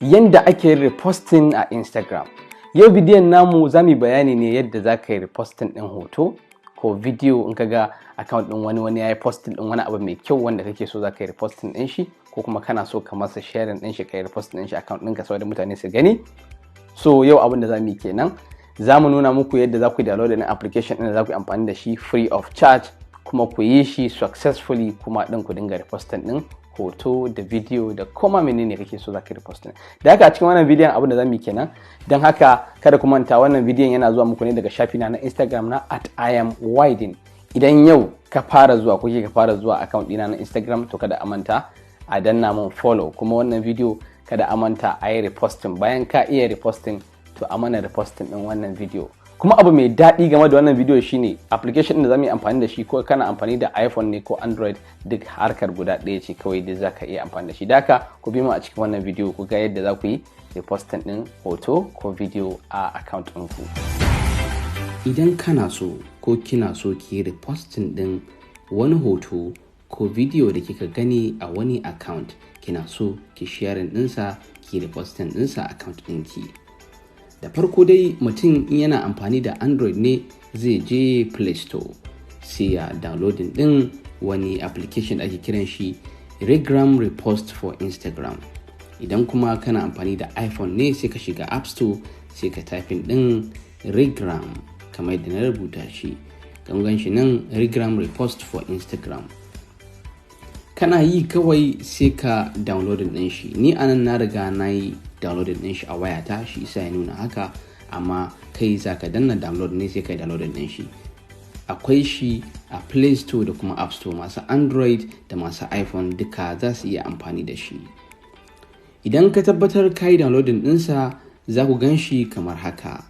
Yanda ake reposting a Instagram. Yau bidiyon namu za mu bayani ne yadda za ka yi reposting ɗin hoto ko video in ka ga account ɗin wani ya yi posting ɗin wani abu mai kyau wanda kake so za ka yi reposting ɗin shi, ko kuma kana so ka masa sharing ɗin shi ka yi reposting ɗin shi account ɗinka saboda mutane su gani. So yau abin da za mu yi kenan, za mu nuna muku yadda za ku download ɗin application ɗin da za ku yi amfani da shi free of charge, kuma ku yi shi successfully, kuma ɗin ku dinga reposting ɗin hoto da video da kuma menene kake so za ka reposting. Da haka a cikin wannan bidiyon abin da za mu yi kenan. Don haka kada ku manta wannan bidiyon yana zuwa muku ne daga shafina na Instagram na @IamWydin. Idan yau ka fara zuwa account ɗina na Instagram, to kada a manta a danna mun follow, kuma wannan video kada a manta a yi reposting. Bayan ka iya reposting, to a mana reposting ɗin wannan video. Kuma abu mai daɗi game da wannan bidiyo shine application da za mu yi amfani da shi, ko kana amfani da iPhone ne ko Android, duk harkar guda ɗaya ce kawai da za ka iya amfani da shi. Daka ku bi mu a cikin wannan bidiyo ku ga yadda za ku yi reposting ɗin hoto ko video a account ɗinku. Idan kana so ko kina so ki yi reposting ɗin wani hoto ko video da kika gani a wani account, kina so ki sharing ɗinsa, ki reposting ɗinsa a account ɗinki. Da farko dai mutum in yana amfani da Android ne zai je Play Store sai ya downloading din wani application da ake kiran shi Regram Repost for Instagram. Idan kuma kana amfani da iPhone ne sai ka shiga App Store sai ka typing din Regram kamar yadda na rubuta shi. Kan gan shi nan Regram Repost for Instagram. Kana yi kawai sai ka downloading din shi. Ni anan na riga na yi downloading din shi a wayata, shi isa ya nuna haka, amma kai za ka danna download ne sai ka downloading din shi. Akwai shi a Play Store da kuma App Store. Masu Android da masu iPhone duka za su iya amfani da shi. Idan ka tabbatar ka yi downloading ɗinsa, za ku gan shi kamar haka.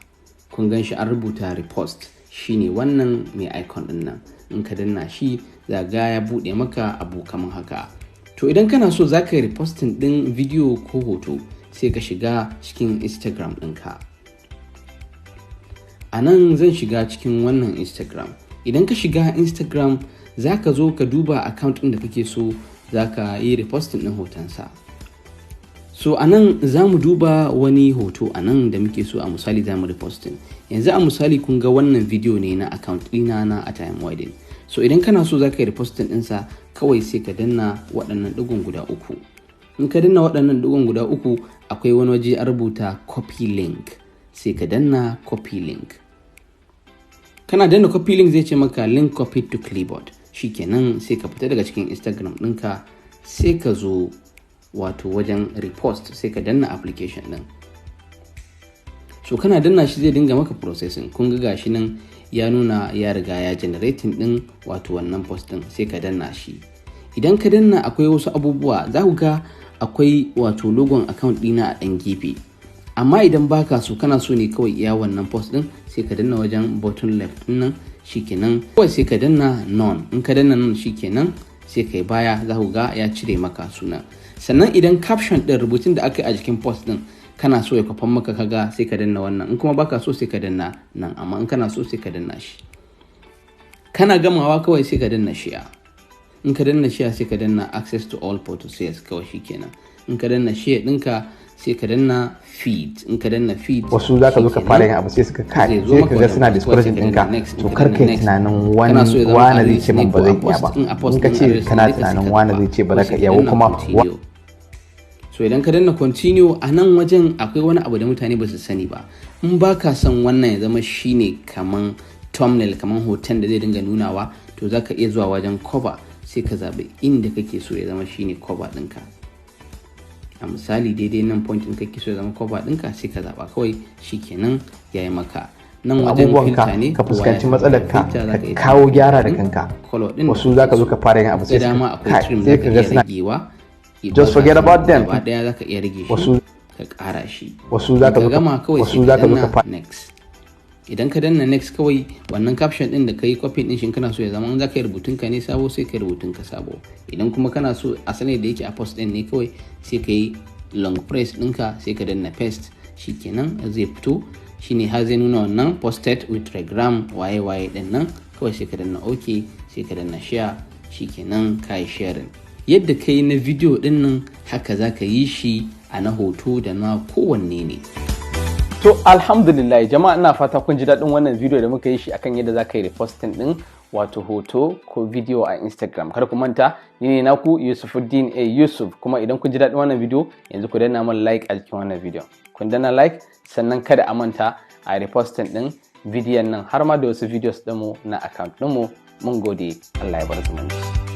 Kun gan shi an rubuta repost, shine wannan mai icon ɗin nan. In ka danna shi za ga ya buɗe maka abu kamar haka. To idan kana so za ka yi reposting ɗin video ko hoto, sai ka shiga cikin Instagram ɗinka. A nan zan shiga cikin wannan Instagram. Idan ka shiga Instagram, za ka zo ka duba account ɗin da kake so za ka yi reposting ɗin hotonsa. So a nan za mu duba wani hoto a nan da muke so, a misali za mu reposting. Yanzu a misali kun ga wannan video ne na account ɗina na @IamWydin. So idan kana so za ka yi reposting ɗinsa, kawai sai ka danna waɗannan ɗigon guda uku. In ka danna waɗannan ɗigon guda uku, akwai wani waje a rubuta copy link, sai ka danna copy link. Kana danna copy link zai ce maka link copied to clipboard. Shikenan sai ka fita daga cikin Instagram ɗinka, sai ka zo wato wajen repost, sai ka danna application ɗin. So kana danna shi zai dinga maka processing. Kun ga gashi nan ya nuna ya riga ya generating ɗin wato wannan post ɗin, sai ka danna shi. Idan ka danna akwai wasu abubuwa, za ku ga akwai wato logon account ɗina a ɗan gefe. Amma idan baka so, kana so ne kawai iya wannan post ɗin, sai ka danna wajen bottom left ɗin nan, shikenan kawai sai ka danna none. In ka danna none shikenan sai kai baya, za ku ga ya cire maka suna. Sannan idan caption ɗin rubutun da aka yi a jikin post ɗin kana so ya kwafan maka, kaga sai ka danna wannan. In kuma baka so sai ka danna nan, amma in kana so sai ka danna shi. Kana gamawa kawai sai ka danna share. In ka danna share sai ka danna access to all photos, kawai shikenan. In ka danna share ɗinka sai ka danna feed. In ka danna feed, wasu za ka zo ka fara yin abu sai suka kare, sai ka ga suna discouraging ɗinka. To kar kai tunanin wani zai ce min ba zai iya ba. In ka ce kana tunanin wani zai ce ba za ka iya, ko kuma so idan ka danna continue, a nan wajen akwai wani abu da mutane ba su sani ba. In ba ka son wannan ya zama shine kaman thumbnail, kaman hoton da zai dinga nunawa, to za ka iya zuwa wajen cover, sai ka zaɓi inda kake so ya zama shine cover ɗinka. A misali daidai nan point ɗin kake so ya zama cover ɗinka, sai ka zaɓa kawai, shikenan ya yi maka. Nan wajen filter ne, ka fuskanci matsalar ka kawo gyara da kanka. Wasu za ka zo ka fara yin abu sai ka ga suna ragewa. Just forget about them. Gaba ɗaya za ka iya rage shi, wasu ka ƙara shi. Wasu za ka gama kawai sai ka danna next. Idan ka danna next, kawai wannan caption ɗin da ka yi copy ɗin shi kana so ya zama, in za ka yi rubutun ka ne sabo sai ka yi rubutun ka sabo. Idan kuma kana so a sani da yake a post ɗin ne, kawai sai ka yi long press ɗinka sai ka danna paste, shikenan zai fito. Shine har zai nuna wannan posted with Regram waye ɗin nan, kawai sai ka danna OK, sai ka danna share, shikenan ka yi sharing. Yadda ka yi na video ɗin nan, haka za ka yi shi a na hoto da na kowanne ne. To alhamdulillah jama'a, ina fata kun ji daɗin wannan video da muka yi shi akan yadda za ka yi reposting ɗin wato hoto ko video a Instagram. Kada ku manta, ni ne naku Yusufuddin A Yusuf, kuma idan kun ji daɗin wannan video yanzu ku danna min like a cikin wannan video. Kun danna like, sannan kada a manta a reposting ɗin bidiyon nan har ma da wasu videos ɗinmu na account ɗinmu. Mun gode, Allah ya bar zumunci.